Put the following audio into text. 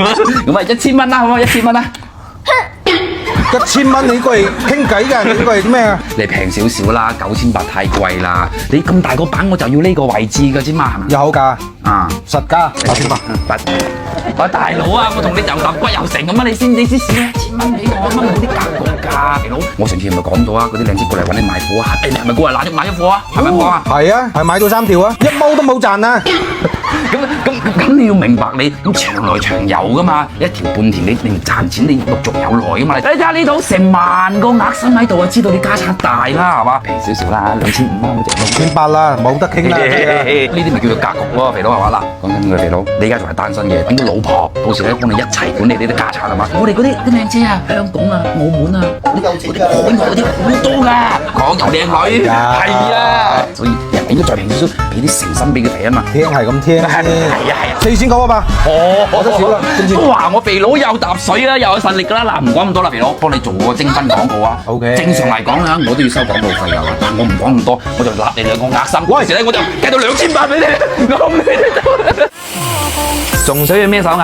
咁啊1000蚊啦，好唔好？1000蚊啦。1000蚊你過嚟傾偈㗎，你過嚟咩啊？你平少少啦，9800太貴啦。你咁大個板我就要呢個位置㗎啫嘛，係咪？有㗎，啊，實價8800。喂，大佬啊，我同你又揼骨又成咁啊，你先試1000蚊俾我，乜冇啲格局㗎，大佬。我上次係咪講到啊？嗰啲靚姐過嚟揾你賣貨啊？你係咪過嚟買咗貨啊？係咪貨啊？係啊，係買咗3條啊，1毛都冇賺啊！咁你要明白你咁長來長有㗎嘛，一條半條你唔賺錢，你陸續有來㗎嘛。你睇下呢度成萬個額身喺度啊，知道你家產大啦，係嘛？平少少啦，2500蚊啫。6800啦，冇得傾啦。呢啲咪叫做格局咯，肥佬係嘛？嗱，講真嘅，肥佬，你而家仲係單身嘅，揾個老婆，到時咧幫你一齊管理呢啲家產係嘛？我哋嗰啲靚姐啊，香港啊、澳門啊，嗰啲海外嗰啲好多㗎，講有靚女，係啊，所以應該再平少少，俾啲誠心俾佢哋啊嘛。聽係咁聽先。係啊4900吧。我得少啦，知唔知？哇！我肥佬又搭水啦，又有實力㗎啦。嗱，唔講咁多啦，肥佬，幫你做個徵婚廣告啊。OK 正常嚟講啊，我都要收廣告費㗎啦，但我唔講咁多，我就立你兩個額心。嗰陣時咧，我就計到2800俾你，我唔理你。仲需要咩手鐲？